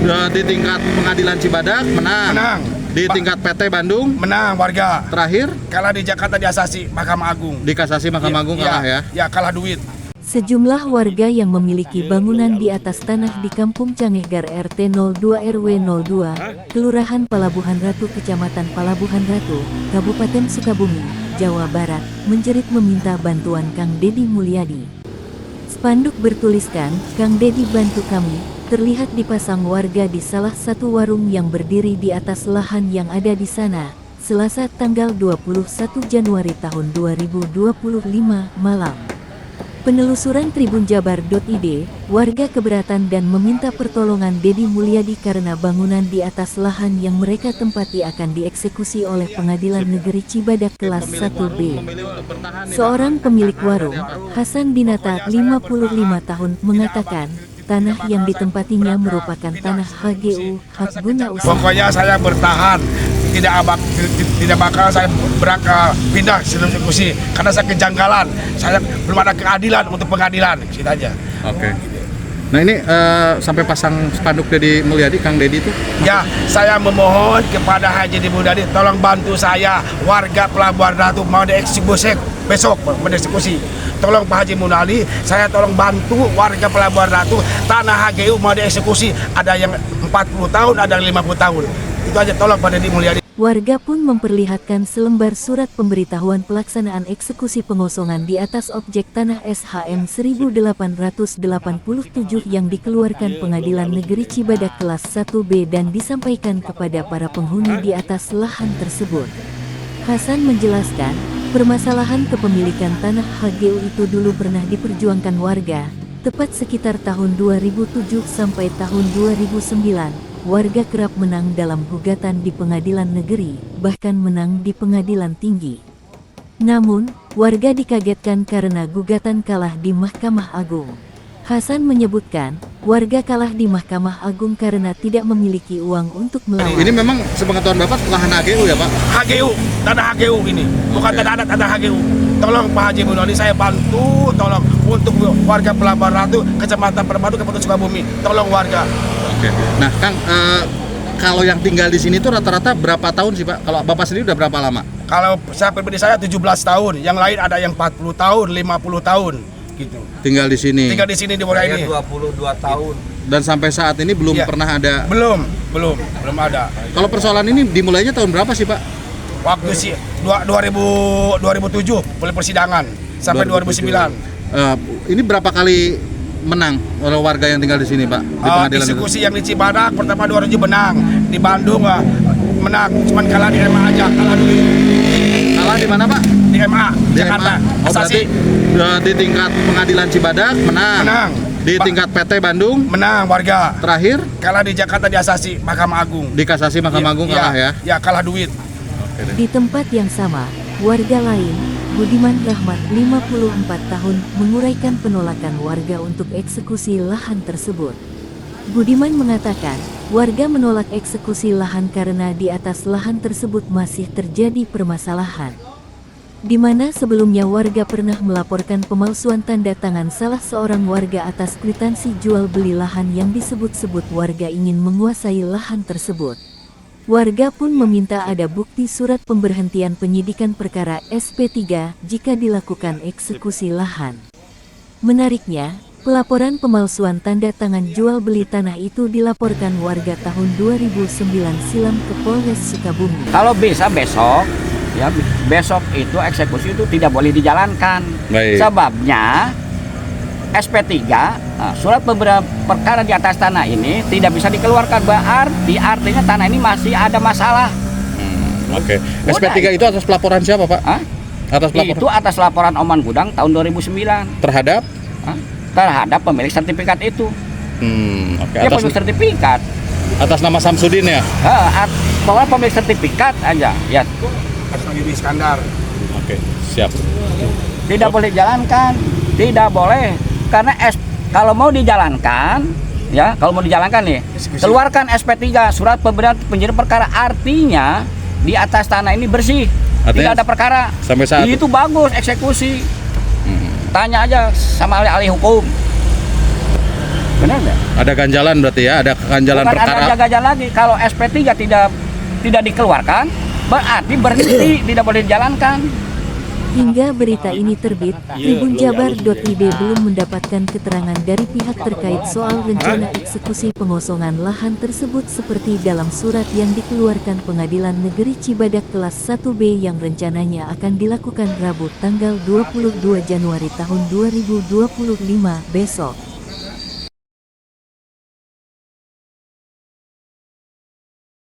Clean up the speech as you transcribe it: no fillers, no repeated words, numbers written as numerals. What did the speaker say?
Di tingkat pengadilan Cibadak menang. Menang. Di tingkat PT Bandung menang warga. Terakhir Kalah di Jakarta di Asasi Mahkamah Agung. di kasasi Mahkamah Agung kalah ya. Ya, kalah duit. Sejumlah warga yang memiliki bangunan di atas tanah di Kampung Cangehgar RT 02 RW 02, Kelurahan Palabuhan Ratu, Kecamatan Palabuhan Ratu, Kabupaten Sukabumi, Jawa Barat, menjerit meminta bantuan Kang Dedi Mulyadi. Spanduk bertuliskan, "Kang Dedi bantu kami," terlihat dipasang warga di salah satu warung yang berdiri di atas lahan yang ada di sana, Selasa tanggal 21 Januari tahun 2025 malam. Penelusuran tribunjabar.id, warga keberatan dan meminta pertolongan Dedi Mulyadi karena bangunan di atas lahan yang mereka tempati akan dieksekusi oleh Pengadilan Negeri Cibadak kelas 1B. Seorang pemilik warung, Hasan Binata, 55 tahun, mengatakan, tanah yang ditempatinya merupakan tanah HGU, hak guna usaha. Pokoknya saya bertahan, tidak bakal saya berangkat pindah eksekusi karena saya kejanggalan, saya belum ada keadilan untuk pengadilan, gitu aja. Oke. Nah ini sampai pasang spanduk Dedi Mulyadi, Kang Dedi itu? Ya, saya memohon kepada Haji Dedi Mulyadi, tolong bantu saya, warga Pelabuhan Ratu mau dieksekusi besok, mendeksekusi. Tolong Pak Haji Mulyadi, saya tolong bantu warga Pelabuhan Ratu, tanah HGU mau dieksekusi, ada yang 40 tahun, ada yang 50 tahun. Itu aja, tolong Pak Dedi Mulyadi. Warga pun memperlihatkan selembar surat pemberitahuan pelaksanaan eksekusi pengosongan di atas objek tanah SHM 1887 yang dikeluarkan Pengadilan Negeri Cibadak kelas 1B dan disampaikan kepada para penghuni di atas lahan tersebut. Hasan menjelaskan, permasalahan kepemilikan tanah HGU itu dulu pernah diperjuangkan warga, tepat sekitar tahun 2007 sampai tahun 2009. Warga kerap menang dalam gugatan di pengadilan negeri, bahkan menang di pengadilan tinggi. Namun, warga dikagetkan karena gugatan kalah di Mahkamah Agung. Hasan menyebutkan, warga kalah di Mahkamah Agung karena tidak memiliki uang untuk melawan. Ini memang sepengetahuan Bapak lahan HGU ya Pak? HGU, tanah HGU ini, bukan tanah adat, tanah HGU. Tolong Pak Haji Mulyadi, saya bantu, tolong untuk warga Pelabuhan Ratu, Kecamatan Permadu, Kabupaten Sukabumi. Tolong warga. Oke. Nah Kang, kalau yang tinggal di sini tuh rata-rata berapa tahun sih Pak? Kalau Bapak sendiri udah berapa lama? Kalau saya pribadi saya 17 tahun, yang lain ada yang 40 tahun, 50 tahun gitu. Tinggal di sini. Tinggal di sini di Bola ini. 22 tahun. Dan sampai saat ini belum pernah ada. Belum ada. Kalau persoalan ini dimulainya tahun berapa sih Pak? Waktu 2007 mulai persidangan sampai 2009. Ini berapa kali menang oleh warga yang tinggal di sini Pak? Di pengadilan eksekusi yang di Cibadak pertama 2007 menang, di Bandung menang, cuman kalah di MA aja, kalah dulu. Kalah di mana Pak? Di MA, Jakarta. Oh, berarti di tingkat pengadilan Cibadak menang. Menang. Di tingkat PT Bandung menang warga. Terakhir kalah di Jakarta di Asasi Mahkamah Agung. Di kasasi Mahkamah Agung kalah ya? Ya, kalah duit. Di tempat yang sama, warga lain, Budiman Rahmat, 54 tahun, menguraikan penolakan warga untuk eksekusi lahan tersebut. Budiman mengatakan, warga menolak eksekusi lahan karena di atas lahan tersebut masih terjadi permasalahan. Di mana sebelumnya warga pernah melaporkan pemalsuan tanda tangan salah seorang warga atas kwitansi jual beli lahan yang disebut-sebut warga ingin menguasai lahan tersebut. Warga pun meminta ada bukti surat pemberhentian penyidikan perkara SP3 jika dilakukan eksekusi lahan. Menariknya, pelaporan pemalsuan tanda tangan jual beli tanah itu dilaporkan warga tahun 2009 silam ke Polres Sukabumi. Kalau bisa besok, ya besok itu eksekusi itu tidak boleh dijalankan. Baik. Sebabnya SP3, surat pemberhentian perkara di atas tanah ini tidak bisa dikeluarkan, artinya tanah ini masih ada masalah. Oke. SP3 itu atas pelaporan siapa Pak? Atas pelaporan? Itu atas laporan Oman Gudang tahun 2009. Terhadap? Terhadap pemilik sertifikat itu. Oke. Dia pemilik sertifikat. Atas nama Samsudin ya? Pokoknya pemilik sertifikat aja. Ya. Atas nama Iskandar. Oke, siap. Tidak boleh jalankan, tidak boleh. Karena kalau mau dijalankan, ya kalau mau dijalankan nih, keluarkan SP3 surat pemberhentian penyidikan perkara, artinya di atas tanah ini bersih, tidak ada perkara. Sampai saat itu bagus eksekusi. Tanya aja sama ahli hukum. Benar nggak? Ada ganjalan berarti ya, ada ganjalan Bukan perkara. ada jalan lagi. Kalau SP3 tidak dikeluarkan, berarti berhenti, tidak boleh dijalankan. Hingga berita ini terbit, tribunjabar.id belum mendapatkan keterangan dari pihak terkait soal rencana eksekusi pengosongan lahan tersebut seperti dalam surat yang dikeluarkan Pengadilan Negeri Cibadak kelas 1B yang rencananya akan dilakukan Rabu tanggal 22 Januari tahun 2025 besok.